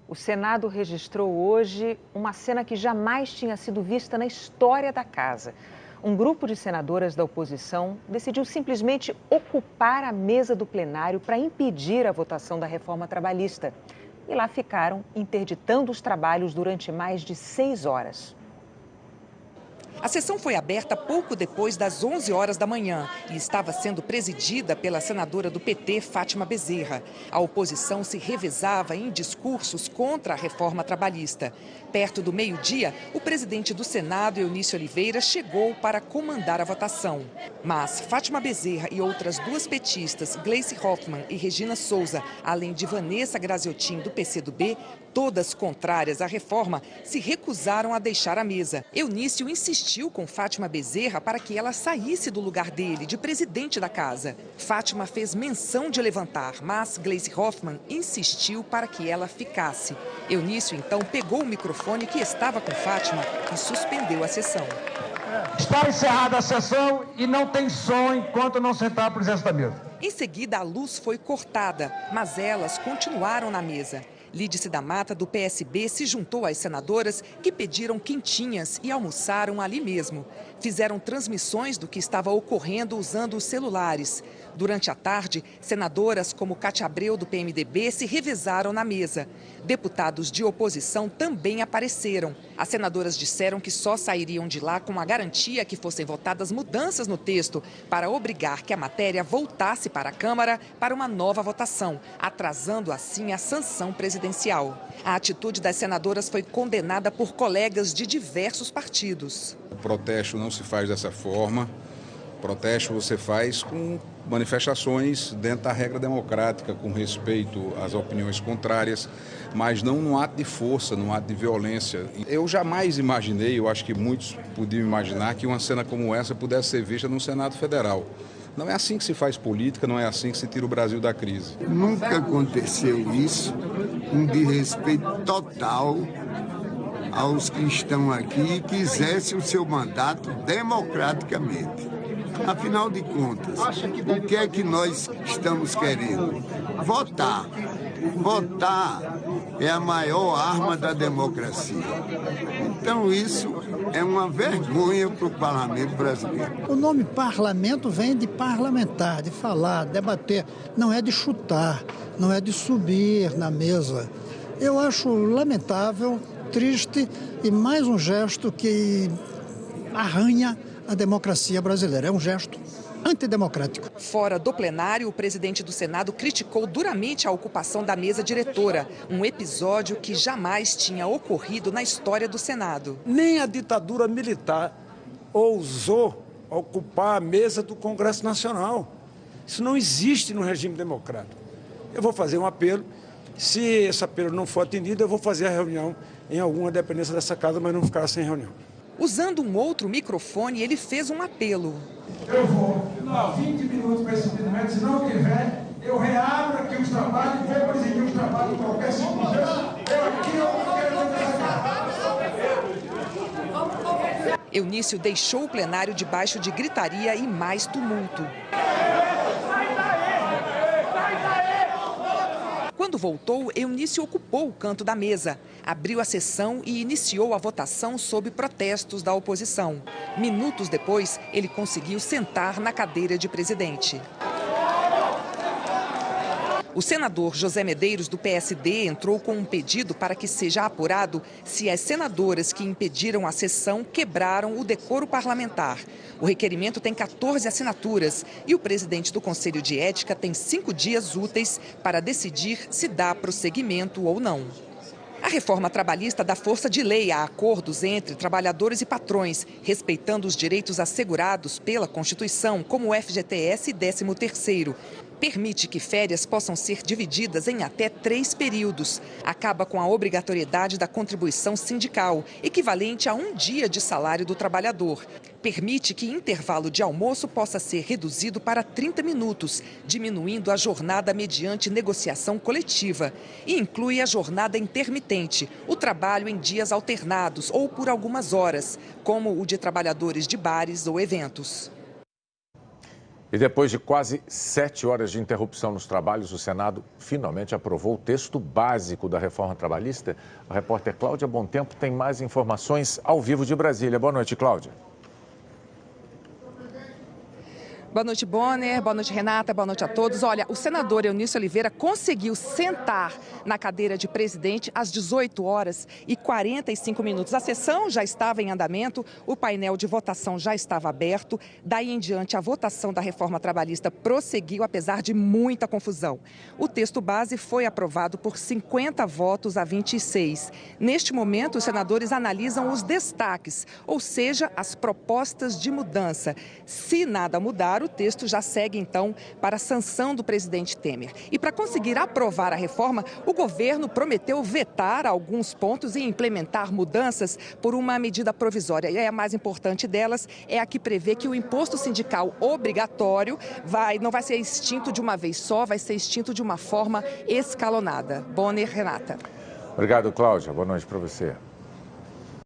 O Senado registrou hoje uma cena que jamais tinha sido vista na história da casa. Um grupo de senadoras da oposição decidiu simplesmente ocupar a mesa do plenário para impedir a votação da reforma trabalhista. E lá ficaram, interditando os trabalhos durante mais de 6 horas. A sessão foi aberta pouco depois das 11 horas da manhã e estava sendo presidida pela senadora do PT, Fátima Bezerra. A oposição se revezava em discursos contra a reforma trabalhista. Perto do meio-dia, o presidente do Senado, Eunício Oliveira, chegou para comandar a votação. Mas Fátima Bezerra e outras duas petistas, Gleice Hoffmann e Regina Souza, além de Vanessa Graziotin, do PCdoB, todas contrárias à reforma, se recusaram a deixar a mesa. Eunício insistiu com Fátima Bezerra para que ela saísse do lugar dele, de presidente da casa. Fátima fez menção de levantar, mas Gleice Hoffmann insistiu para que ela ficasse. Eunício, então, pegou o microfone que estava com Fátima e suspendeu a sessão. Está encerrada a sessão e não tem som enquanto não sentar a presença da mesa. Em seguida, a luz foi cortada, mas elas continuaram na mesa. Lídice da Mata, do PSB, se juntou às senadoras que pediram quentinhas e almoçaram ali mesmo. Fizeram transmissões do que estava ocorrendo usando os celulares. Durante a tarde, senadoras como Cátia Abreu, do PMDB, se revezaram na mesa. Deputados de oposição também apareceram. As senadoras disseram que só sairiam de lá com a garantia que fossem votadas mudanças no texto para obrigar que a matéria voltasse para a Câmara para uma nova votação, atrasando assim a sanção presidencial. A atitude das senadoras foi condenada por colegas de diversos partidos. O protesto não se faz dessa forma. O protesto você faz com manifestações dentro da regra democrática, com respeito às opiniões contrárias, mas não num ato de força, num ato de violência. Eu jamais imaginei, eu acho que muitos podiam imaginar, que uma cena como essa pudesse ser vista no Senado Federal. Não é assim que se faz política, não é assim que se tira o Brasil da crise. Nunca aconteceu isso, um desrespeito total aos que estão aqui e quisessem o seu mandato democraticamente. Afinal de contas, o que é que nós estamos querendo? Votar. Votar é a maior arma da democracia. Então isso é uma vergonha para o parlamento brasileiro. O nome parlamento vem de parlamentar, de falar, debater. Não é de chutar, não é de subir na mesa. Eu acho lamentável, triste e mais um gesto que arranha a democracia brasileira. É um gesto antidemocrático. Fora do plenário, o presidente do Senado criticou duramente a ocupação da mesa diretora, um episódio que jamais tinha ocorrido na história do Senado. Nem a ditadura militar ousou ocupar a mesa do Congresso Nacional. Isso não existe no regime democrático. Eu vou fazer um apelo. Se esse apelo não for atendido, eu vou fazer a reunião em alguma dependência dessa casa, mas não ficar sem reunião. Usando um outro microfone, ele fez um apelo. Eu vou dar 20 minutos para esse entendimento, se não tiver, eu reabro aqui os trabalhos, vou presidir os trabalhos em qualquer circunstância. Eu não quero. Eunício deixou o plenário debaixo de gritaria e mais tumulto. Quando voltou, Eunício ocupou o canto da mesa, abriu a sessão e iniciou a votação sob protestos da oposição. Minutos depois, ele conseguiu sentar na cadeira de presidente. O senador José Medeiros, do PSD, entrou com um pedido para que seja apurado se as senadoras que impediram a sessão quebraram o decoro parlamentar. O requerimento tem 14 assinaturas e o presidente do Conselho de Ética tem 5 dias úteis para decidir se dá prosseguimento ou não. A reforma trabalhista dá força de lei a acordos entre trabalhadores e patrões, respeitando os direitos assegurados pela Constituição, como o FGTS e 13º. Permite que férias possam ser divididas em até 3 períodos. Acaba com a obrigatoriedade da contribuição sindical, equivalente a 1 dia de salário do trabalhador. Permite que intervalo de almoço possa ser reduzido para 30 minutos, diminuindo a jornada mediante negociação coletiva. E inclui a jornada intermitente, o trabalho em dias alternados ou por algumas horas, como o de trabalhadores de bares ou eventos. E depois de quase 7 horas de interrupção nos trabalhos, o Senado finalmente aprovou o texto básico da reforma trabalhista. A repórter Cláudia Bontempo tem mais informações ao vivo de Brasília. Boa noite, Cláudia. Boa noite, Bonner. Boa noite, Renata. Boa noite a todos. Olha, o senador Eunício Oliveira conseguiu sentar na cadeira de presidente às 18h45. A sessão já estava em andamento, o painel de votação já estava aberto. Daí em diante, a votação da reforma trabalhista prosseguiu, apesar de muita confusão. O texto base foi aprovado por 50 votos a 26. Neste momento, os senadores analisam os destaques, ou seja, as propostas de mudança. Se nada mudar, o texto já segue, então, para a sanção do presidente Temer. E para conseguir aprovar a reforma, o governo prometeu vetar alguns pontos e implementar mudanças por uma medida provisória. E a mais importante delas é a que prevê que o imposto sindical obrigatório não vai ser extinto de uma vez só, vai ser extinto de uma forma escalonada. Bonner, Renata. Obrigado, Cláudia. Boa noite para você.